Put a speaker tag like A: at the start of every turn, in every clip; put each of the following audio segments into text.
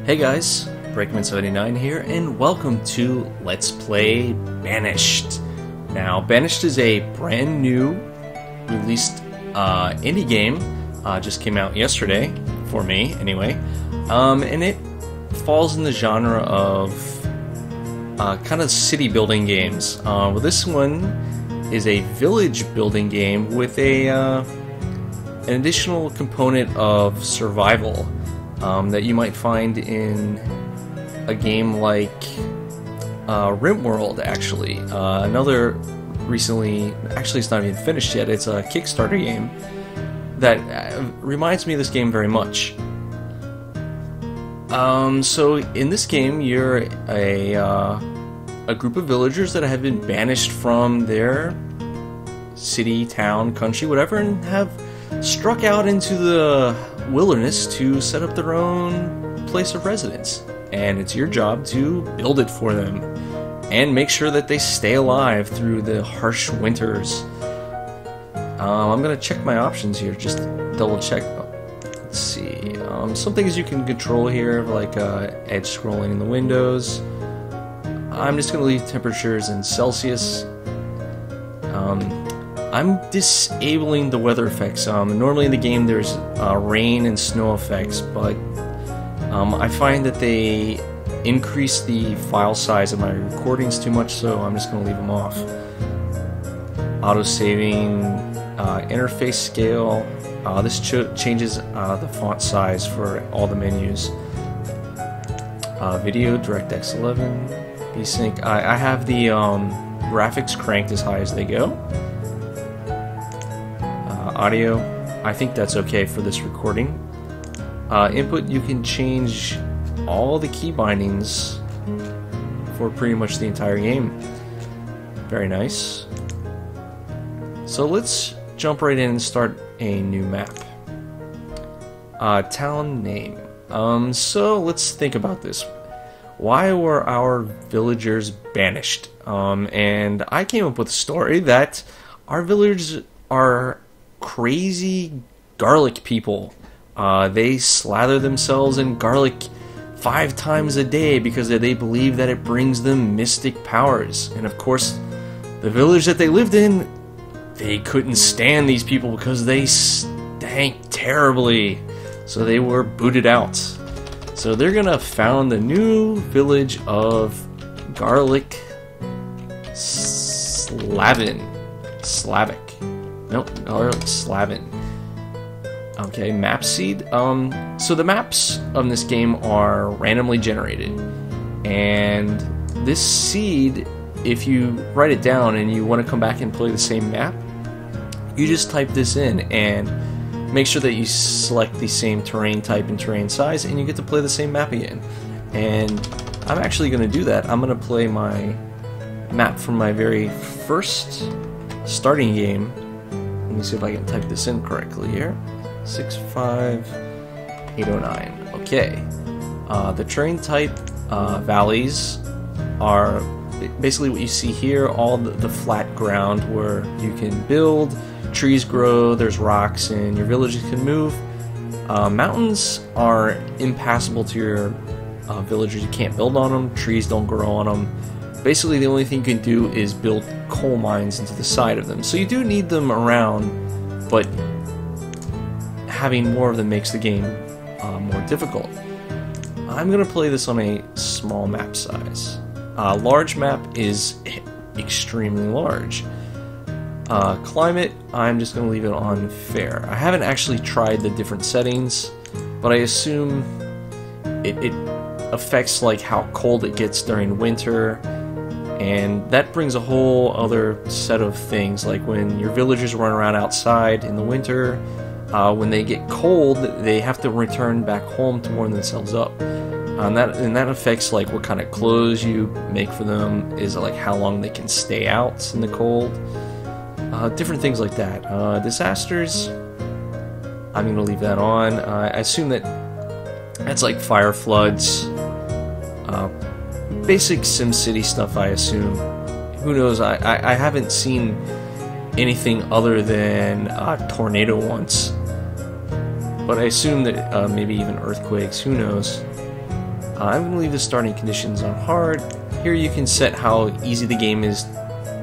A: Hey guys, Breakman79 here, and welcome to Let's Play Banished. Now, Banished is a brand new released indie game, just came out yesterday, for me anyway, and it falls in the genre of kind of city building games. Well, this one is a village building game with an additional component of survival. That you might find in a game like RimWorld, actually. Another recently, actually it's not even finished yet, it's a Kickstarter game that reminds me of this game very much. So in this game, you're a group of villagers that have been banished from their city, town, country, whatever, and have struck out into the wilderness to set up their own place of residence. And it's your job to build it for them and make sure that they stay alive through the harsh winters. I'm going to check my options here, just double check. Let's see. Some things you can control here, like edge scrolling in the windows. I'm just going to leave temperatures in Celsius. I'm disabling the weather effects. Normally in the game there's rain and snow effects, but I find that they increase the file size of my recordings too much, so I'm just going to leave them off. Auto-saving, interface scale. This changes the font size for all the menus. Video, DirectX 11, VSync. I have the graphics cranked as high as they go. Audio, I think that's okay for this recording. Input, you can change all the key bindings for pretty much the entire game. Very nice. So let's jump right in and start a new map. Town name. So let's think about this. Why were our villagers banished? And I came up with a story that our villagers are crazy garlic people. They slather themselves in garlic 5 times a day because they believe that it brings them mystic powers. And of course, the village that they lived in, they couldn't stand these people because they stank terribly. So they were booted out. So they're gonna found the new village of Garlicslavin. Slavic. Nope, Garlicslavin. Okay, map seed. So the maps of this game are randomly generated, and this seed, if you write it down and you want to come back and play the same map, you just type this in and make sure that you select the same terrain type and terrain size, and you get to play the same map again. And I'm actually going to do that. I'm going to play my map from my very first starting game. Let me see if I can type this in correctly here. 65809. Okay. The terrain type valleys are basically what you see here, all the flat ground where you can build, trees grow, there's rocks, and your villages can move. Mountains are impassable to your villagers. You can't build on them, trees don't grow on them. Basically, the only thing you can do is build coal mines into the side of them. So you do need them around, but having more of them makes the game more difficult. I'm going to play this on a small map size. Large map is extremely large. Climate, I'm just going to leave it on fair. I haven't actually tried the different settings, but I assume it affects like how cold it gets during winter. And that brings a whole other set of things, like when your villagers run around outside in the winter, when they get cold, they have to return back home to warm themselves up. And that affects like what kind of clothes you make for them, is like how long they can stay out in the cold. Different things like that. Disasters, I'm going to leave that on. I assume that's like fire, floods, basic SimCity stuff, I assume. Who knows? I haven't seen anything other than a tornado once. But I assume that maybe even earthquakes, who knows. I'm going to leave the starting conditions on hard. Here you can set how easy the game is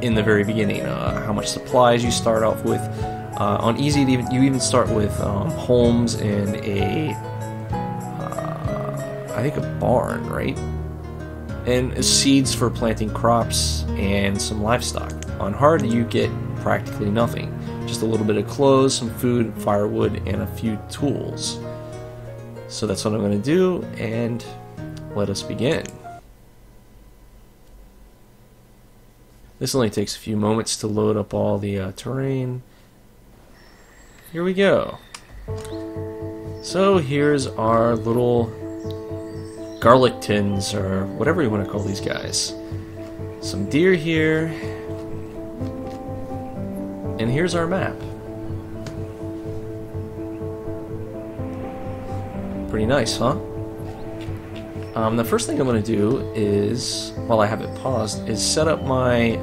A: in the very beginning, how much supplies you start off with. On easy, you even start with homes and I think a barn, right? And seeds for planting crops and some livestock. On hard, you get practically nothing. Just a little bit of clothes, some food, firewood, and a few tools. So that's what I'm going to do, and let us begin. This only takes a few moments to load up all the terrain. Here we go. So here's our little garlic tins, or whatever you want to call these guys. Some deer here. And here's our map. Pretty nice, huh? The first thing I'm going to do is, while I have it paused, is set up my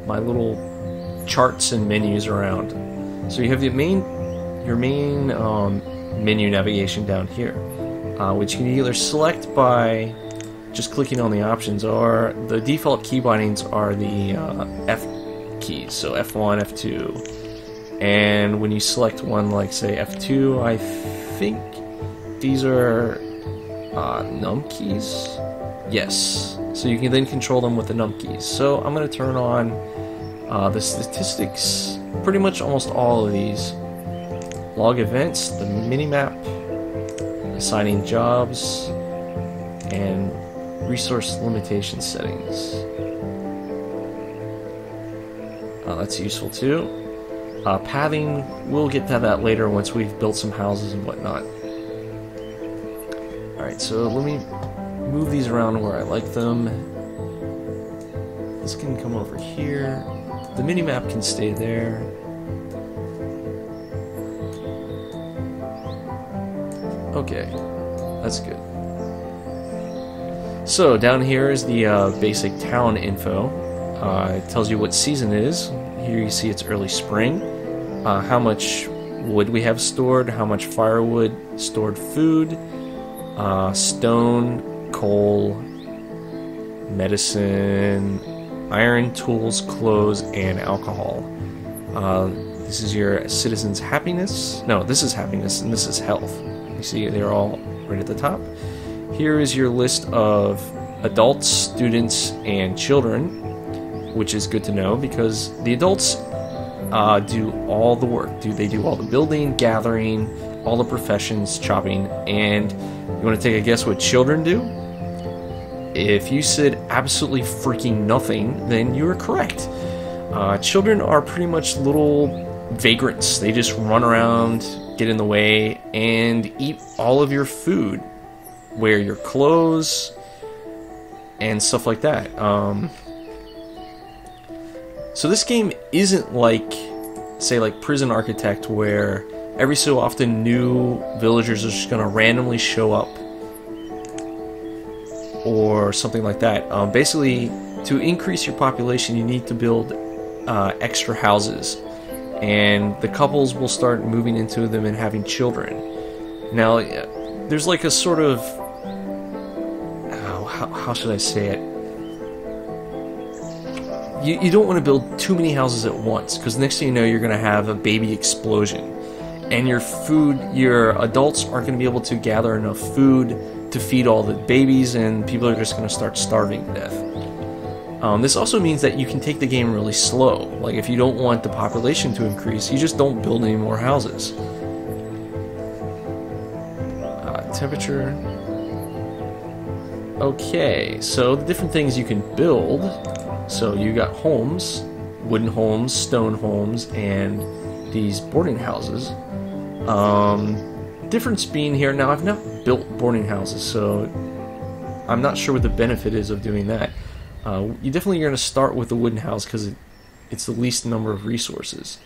A: my little charts and menus around. So you have your main menu navigation down here, which you can either select by just clicking on the options, or the default key bindings are the F keys, so F1, F2, and when you select one like say F2, I think these are num keys. Yes, so you can then control them with the num keys. So I'm going to turn on the statistics, pretty much almost all of these. Log events, the minimap, assigning jobs, and resource limitation settings. That's useful too. Pathing, we'll get to that later once we've built some houses and whatnot. Alright, so let me move these around where I like them. This can come over here. The minimap can stay there. Okay, that's good. So down here is the basic town info. It tells you what season it is. Here you see it's early spring. How much wood we have stored, how much firewood, stored food, stone, coal, medicine, iron, tools, clothes, and alcohol. This is your citizens' happiness. No, this is happiness, and this is health. You see they're all right at the top. Here is your list of adults, students, and children, which is good to know because the adults do all the work. They do all the building, gathering, all the professions, chopping, and you want to take a guess what children do? If you said absolutely freaking nothing, then you are correct. Children are pretty much little vagrants. They just run around, get in the way, and eat all of your food, wear your clothes, and stuff like that. So this game isn't like, say, like Prison Architect, where every so often new villagers are just going to randomly show up, or something like that. Basically, to increase your population, you need to build extra houses, and the couples will start moving into them and having children. Now, there's like a sort of, how should I say it? You don't want to build too many houses at once, because next thing you know, you're going to have a baby explosion. And your adults aren't going to be able to gather enough food to feed all the babies, and people are just going to start starving to death. This also means that you can take the game really slow. Like, if you don't want the population to increase, you just don't build any more houses. Temperature. Okay, so the different things you can build. So you got homes, wooden homes, stone homes, and these boarding houses. Difference being here, now I've not built boarding houses, so I'm not sure what the benefit is of doing that. You definitely are going to start with the wooden house because it's the least number of resources.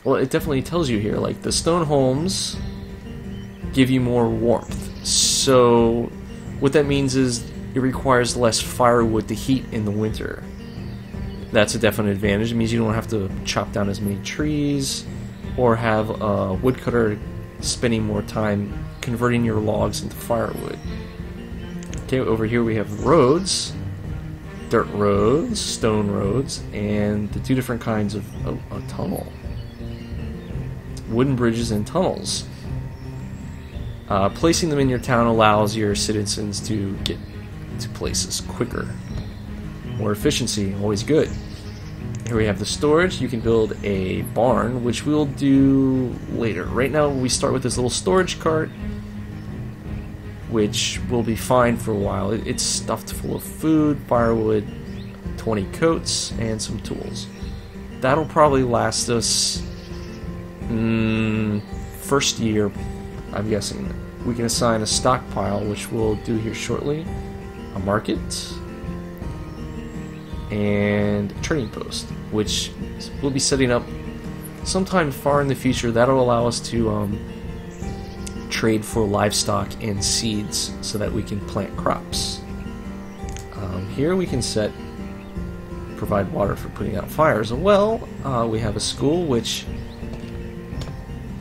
A: Well, it definitely tells you here, like the stone homes give you more warmth. So what that means is it requires less firewood to heat in the winter. That's a definite advantage. It means you don't have to chop down as many trees or have a woodcutter spending more time converting your logs into firewood. Okay, over here we have roads, dirt roads, stone roads, and the two different kinds of a tunnel. Wooden bridges and tunnels. Placing them in your town allows your citizens to get to places quicker. More efficiency, always good. Here we have the storage. You can build a barn, which we'll do later. Right now we start with this little storage cart, which will be fine for a while. It's stuffed full of food, firewood, 20 coats, and some tools. That'll probably last us first year, I'm guessing. We can assign a stockpile, which we'll do here shortly, a market, and a trading post, which we'll be setting up sometime far in the future. That'll allow us to trade for livestock and seeds so that we can plant crops. Here we can provide water for putting out fires. Well, we have a school, which...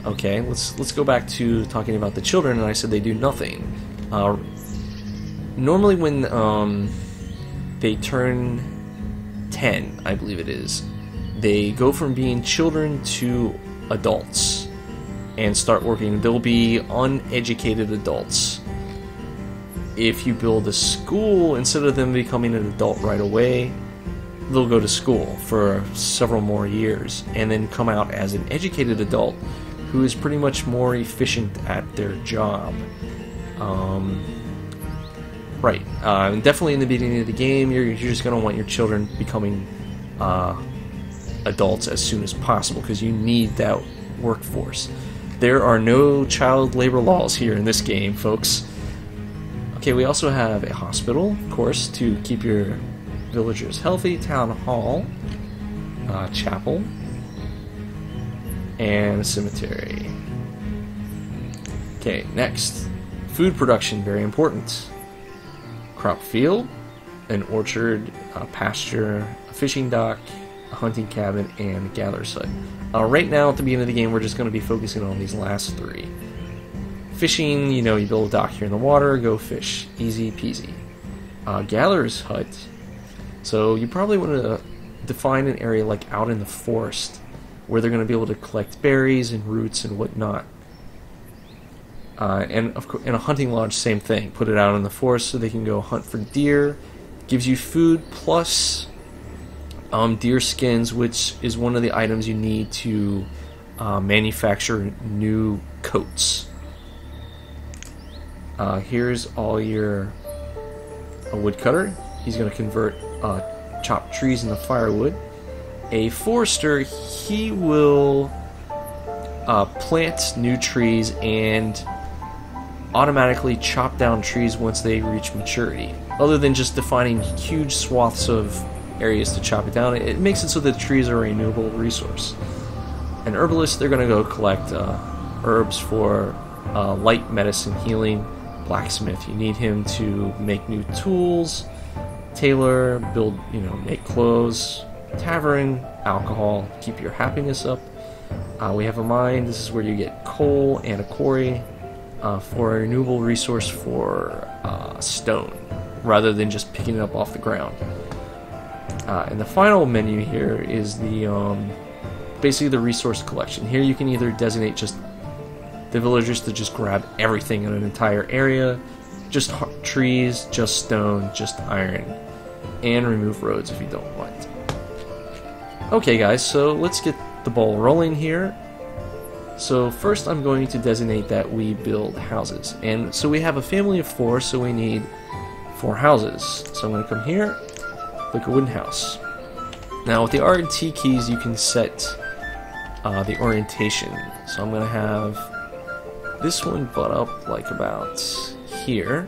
A: Okay, let's go back to talking about the children, and I said they do nothing. Normally when they turn 10, I believe it is, they go from being children to adults and start working. They'll be uneducated adults. If you build a school, instead of them becoming an adult right away, they'll go to school for several more years and then come out as an educated adult who is pretty much more efficient at their job. Right. Definitely in the beginning of the game, you're just going to want your children becoming adults as soon as possible, because you need that workforce. There are no child labor laws here in this game, folks. Okay, we also have a hospital, of course, to keep your villagers healthy, town hall, chapel, and a cemetery. Okay, next. Food production, very important. Crop field, an orchard, a pasture, a fishing dock, a hunting cabin, and a gatherer's hut. Right now, at the beginning of the game, we're just going to be focusing on these last three. Fishing, you build a dock here in the water, go fish. Easy peasy. Gatherer's hut. So you probably want to define an area like out in the forest, where they're going to be able to collect berries and roots and whatnot. And of course, in a hunting lodge, same thing. Put it out in the forest so they can go hunt for deer. Gives you food plus deer skins, which is one of the items you need to manufacture new coats. Here's all your a woodcutter. He's going to convert chopped trees into firewood. A forester, he will plant new trees and automatically chop down trees once they reach maturity. Other than just defining huge swaths of areas to chop it down, it makes it so that trees are a renewable resource. An herbalist, they're going to go collect herbs for light medicine, healing. Blacksmith, you need him to make new tools. Tailor, build, make clothes. Tavern, alcohol, keep your happiness up. We have a mine. This is where you get coal and a quarry for a renewable resource for stone, rather than just picking it up off the ground. And the final menu here is the basically the resource collection. Here you can either designate just the villagers to just grab everything in an entire area, just trees, just stone, just iron, and remove roads if you don't want. Okay guys, so let's get the ball rolling here. So first I'm going to designate that we build houses. And so we have a family of 4, so we need 4 houses. So I'm going to come here, click a wooden house. Now with the R and T keys you can set the orientation. So I'm going to have this one butt up like about here.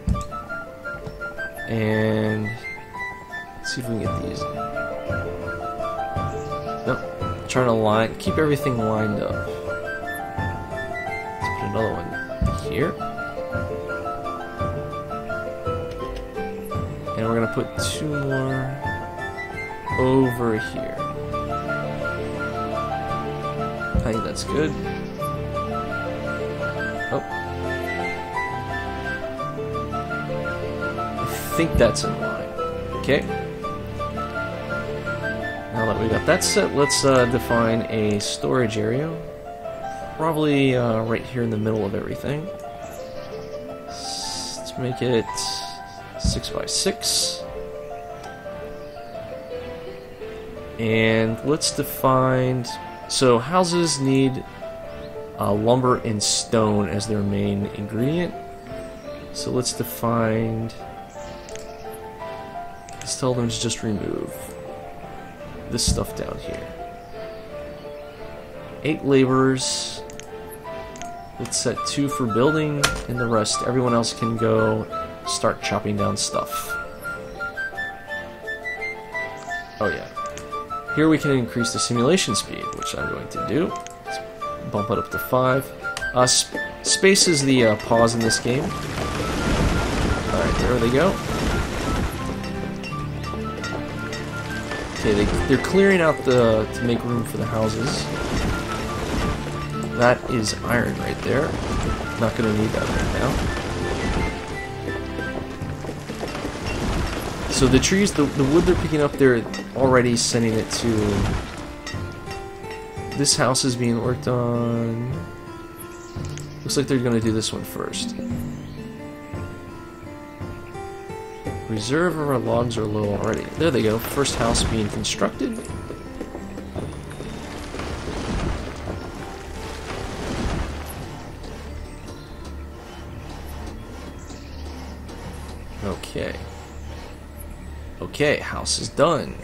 A: And let's see if we can get these. Nope. Trying to keep everything lined up. Let's put another one here. And we're gonna put 2 more over here. I think that's good. Oh. I think that's in line. Okay. Now that we got that set, let's define a storage area. Probably right here in the middle of everything. Let's make it 6 by 6. And let's define... So houses need lumber and stone as their main ingredient. So let's define... Let's tell them to just remove this stuff down here. 8 laborers. Let's set 2 for building, and the rest, everyone else can go start chopping down stuff. Oh yeah. Here we can increase the simulation speed, which I'm going to do. Let's bump it up to 5. Space is the pause in this game. Alright, there they go. Okay, they're clearing out to make room for the houses. That is iron right there. Not going to need that right now. So the trees, the wood they're picking up, they're already sending it to... This house is being worked on. Looks like they're going to do this one first. Reserve of our logs are low already. There they go. First house being constructed. Okay. Okay, house is done.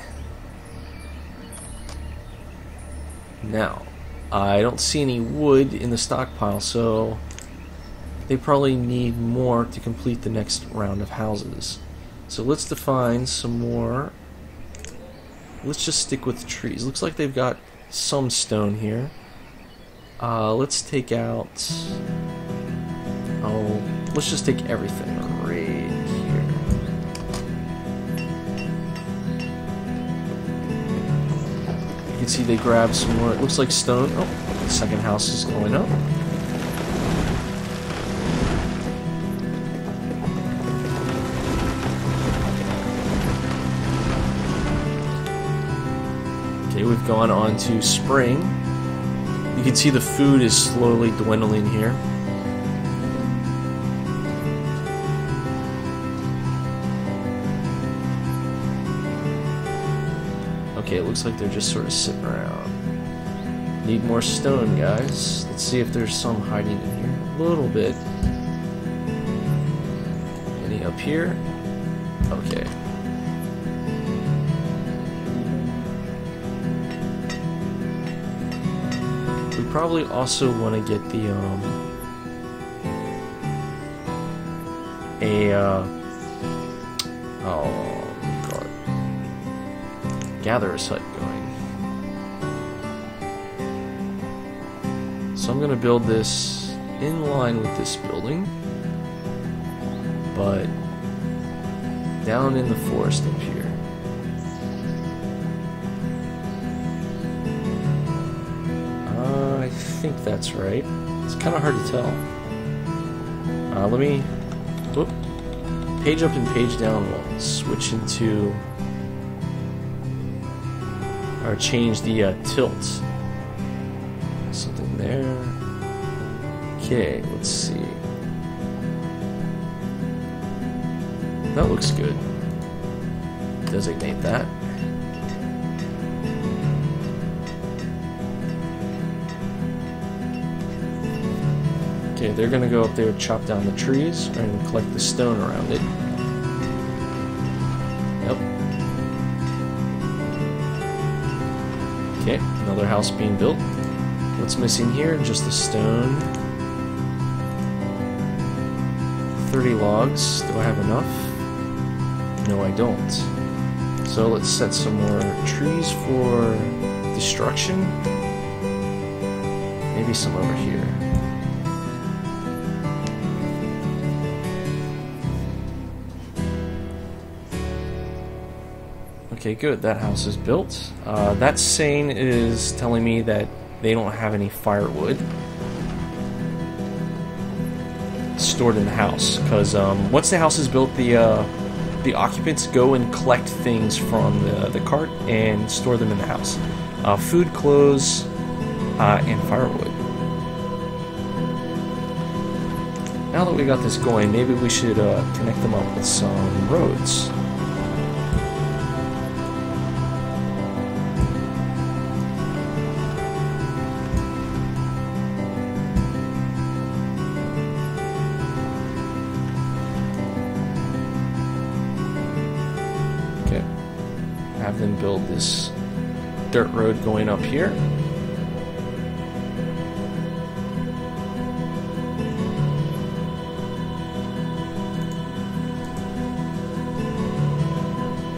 A: Now, I don't see any wood in the stockpile, so they probably need more to complete the next round of houses. So let's define some more. Let's just stick with trees. Looks like they've got some stone here. Let's take out... Oh, let's just take everything right here. You can see they grabbed some more. It looks like stone. Oh, the second house is going up. Okay, we've gone on to spring. You can see the food is slowly dwindling here. Okay, it looks like they're just sort of sitting around. Need more stone, guys. Let's see if there's some hiding in here. A little bit. Any up here? Okay. We probably also want to get the, oh god, gatherer's hut going. So I'm gonna build this in line with this building, but down in the forest up here. I think that's right. It's kind of hard to tell. Let me whoop, page up and page down. We'll switch into, or change the tilt. Something there. Okay, let's see. That looks good. Designate that. Okay, they're gonna go up there, chop down the trees, and collect the stone around it. Yep. Okay, another house being built. What's missing here? Just the stone. 30 logs. Do I have enough? No, I don't. So let's set some more trees for destruction. Maybe some over here. Okay, good. That house is built. That saying is telling me that they don't have any firewood. stored in the house, because once the house is built, the occupants go and collect things from the cart and store them in the house. Food, clothes, and firewood. Now that we got this going, maybe we should connect them up with some roads. Have them build this dirt road going up here.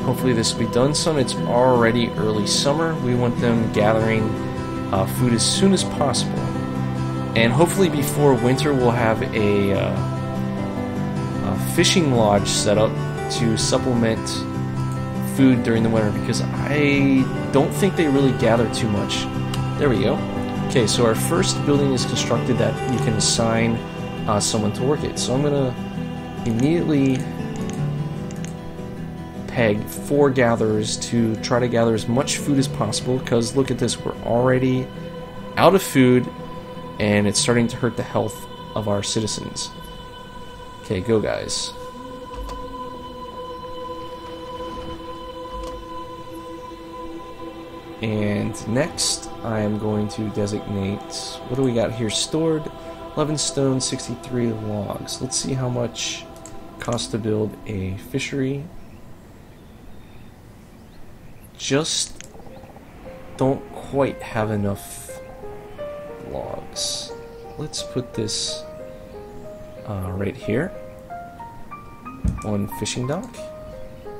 A: Hopefully this will be done soon. It's already early summer. We want them gathering food as soon as possible. And hopefully before winter we'll have a fishing lodge set up to supplement food during the winter, because I don't think they really gather too much. There we go. Okay, so our first building is constructed that you can assign someone to work it. So I'm gonna immediately peg 4 gatherers to try to gather as much food as possible, because look at this, we're already out of food and it's starting to hurt the health of our citizens. Okay, go guys. And next, I am going to designate, what do we got here stored? 11 stone, 63 logs. Let's see how much it costs to build a fishery. Just don't quite have enough logs. Let's put this right here on fishing dock.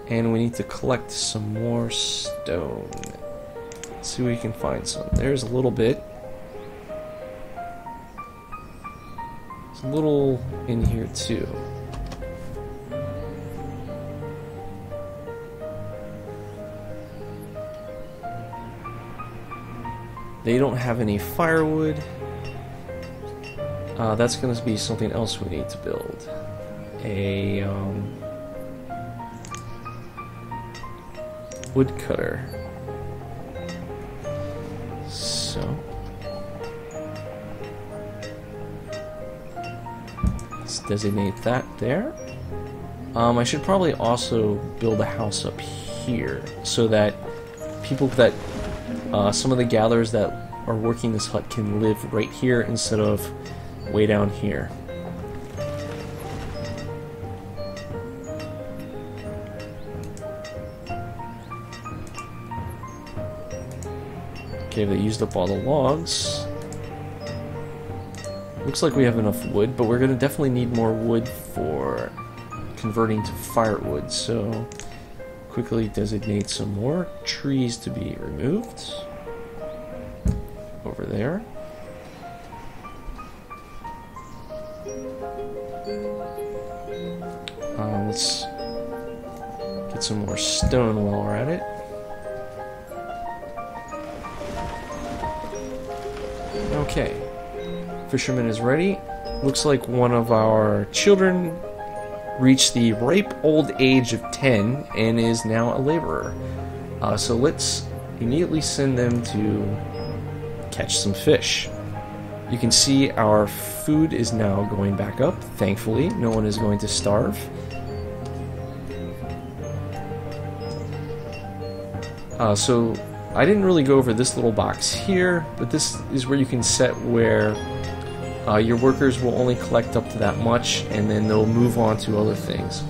A: And we need to collect some more stone. Let's see if we can find some. There's a little bit. There's a little in here too. They don't have any firewood. That's going to be something else we need to build. A woodcutter. So let's designate that there. I should probably also build a house up here so that people that some of the gatherers that are working this hut can live right here instead of way down here. Okay, they used up all the logs. Looks like we have enough wood, but we're going to definitely need more wood for converting to firewood, so quickly designate some more trees to be removed. Over there. Let's get some more stone while we're at it. Okay, fisherman is ready. Looks like one of our children reached the ripe old age of 10 and is now a laborer. So let's immediately send them to catch some fish. You can see our food is now going back up. Thankfully, no one is going to starve. So I didn't really go over this little box here, but this is where you can set where your workers will only collect up to that much, and then they'll move on to other things.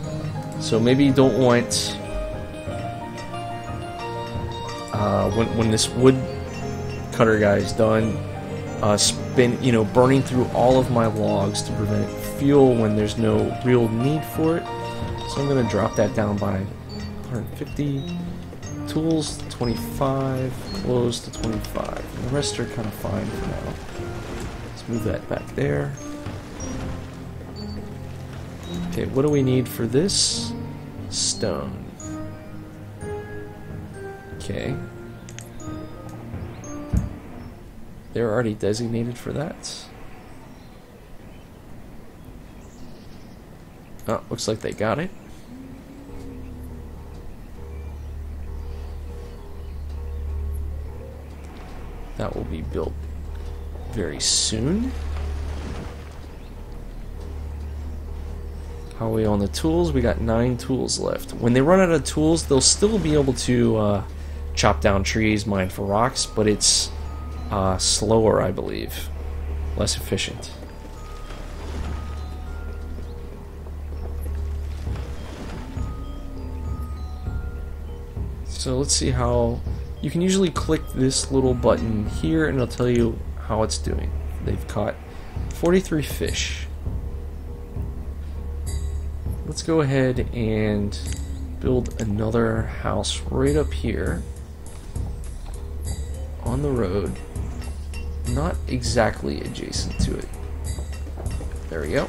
A: So maybe you don't want when this wood cutter guy is done, burning through all of my logs to prevent fuel when there's no real need for it. So I'm going to drop that down by 150. Tools 25, clothes to 25. And the rest are kind of fine for now. Let's move that back there. Okay, what do we need for this? Stone. Okay. They're already designated for that. Oh, looks like they got it. That will be built very soon. How are we on the tools? We got 9 tools left. When they run out of tools, they'll still be able to chop down trees, mine for rocks, but it's slower, I believe. Less efficient. So let's see how... You can usually click this little button here and it'll tell you how it's doing. They've caught 43 fish. Let's go ahead and build another house right up here on the road, not exactly adjacent to it. There we go.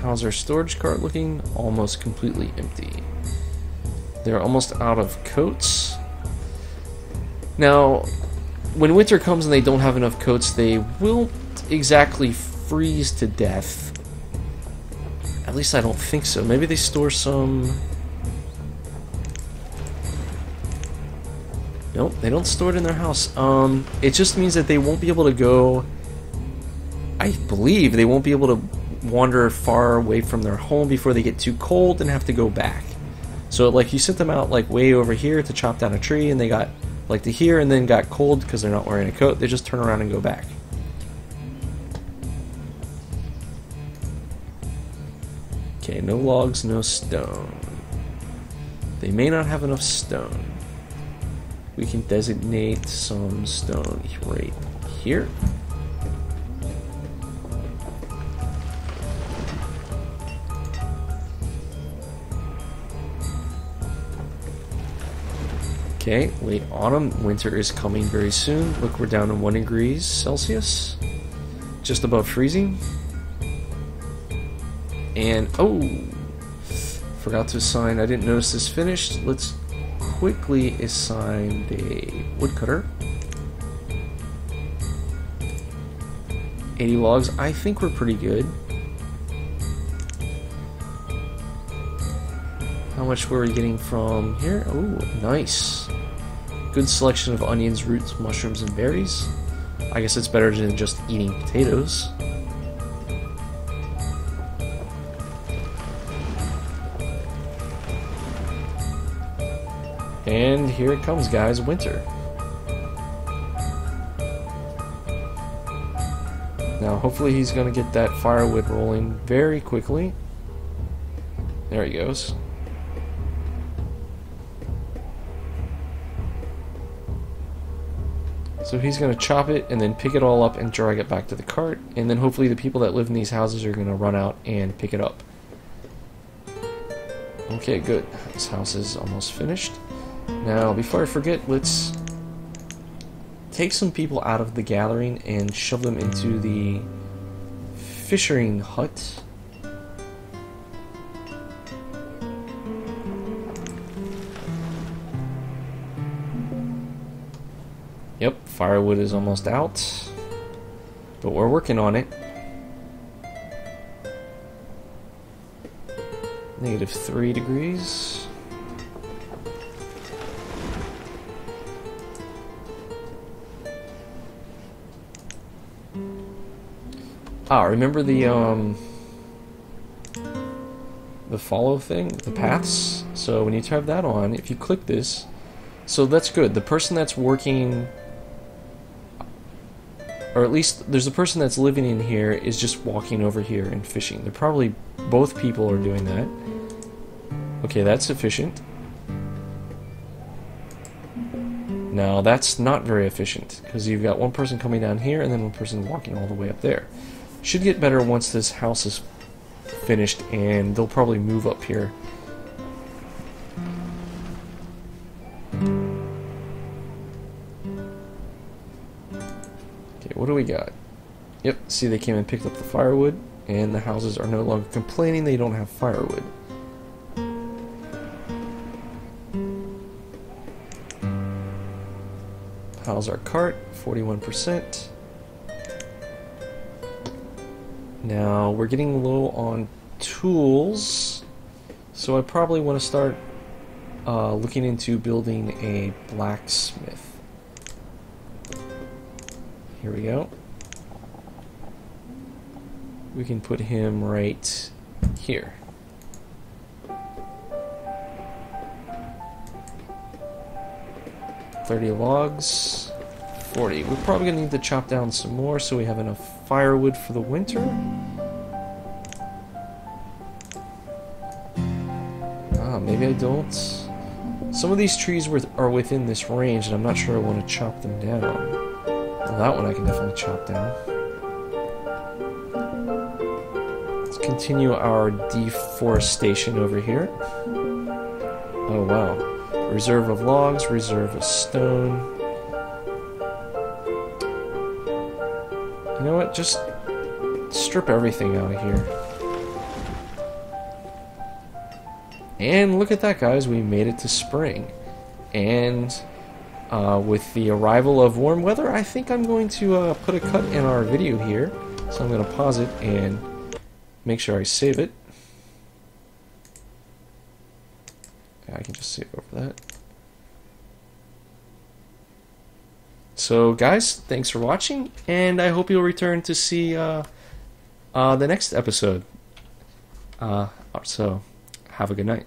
A: How's our storage cart looking? Almost completely empty. They're almost out of coats. Now, when winter comes and they don't have enough coats, they won't exactly freeze to death. At least I don't think so. Maybe they store some... Nope, they don't store it in their house. It just means that they won't be able to go... I believe they won't be able to wander far away from their home before they get too cold and have to go back. So, like, you sent them out, like, way over here to chop down a tree, and they got... like to here and then got cold because they're not wearing a coat, they just turn around and go back. Okay, no logs, no stone. They may not have enough stone. We can designate some stone right here. Okay, late autumn, winter is coming very soon. Look, we're down to 1 degrees Celsius, just above freezing. And, oh, forgot to assign, I didn't notice this finished. Let's quickly assign the woodcutter. 80 logs, I think we're pretty good. How much were we getting from here? Oh, nice. Good selection of onions, roots, mushrooms, and berries. I guess it's better than just eating potatoes. And here it comes, guys, winter. Now, hopefully he's going to get that firewood rolling very quickly. There he goes. So he's going to chop it and then pick it all up and drag it back to the cart. And then hopefully the people that live in these houses are going to run out and pick it up. Okay, good. This house is almost finished. Now, before I forget, let's take some people out of the gathering and shove them into the fishing hut. Yep, firewood is almost out, but we're working on it. -3 degrees. Ah, remember the follow thing, the paths? So when you have that on, if you click this, so that's good. The person that's working, or at least there's a person that's living in here, is just walking over here and fishing. They're probably, both people are doing that. Okay, that's efficient. Now that's not very efficient, because you've got one person coming down here and then one person walking all the way up there. Should get better once this house is finished, and they'll probably move up here. Okay, what do we got? Yep, see, they came and picked up the firewood, and the houses are no longer complaining they don't have firewood. How's our cart? 41%. Now, we're getting low on tools, so I probably want to start looking into building a blacksmith. Here we go. We can put him right here. $30 logs, 40. We're probably going to need to chop down some more so we have enough firewood for the winter. Maybe I don't. Some of these trees are within this range, and I'm not sure I want to chop them down. Well, that one I can definitely chop down. Let's continue our deforestation over here. Oh, wow. Reserve of logs, reserve of stone. You know what? Just strip everything out of here. And look at that, guys. We made it to spring. And with the arrival of warm weather, I think I'm going to put a cut in our video here. So I'm going to pause it and make sure I save it. I can just save over that. So, guys, thanks for watching, and I hope you'll return to see the next episode. So, have a good night.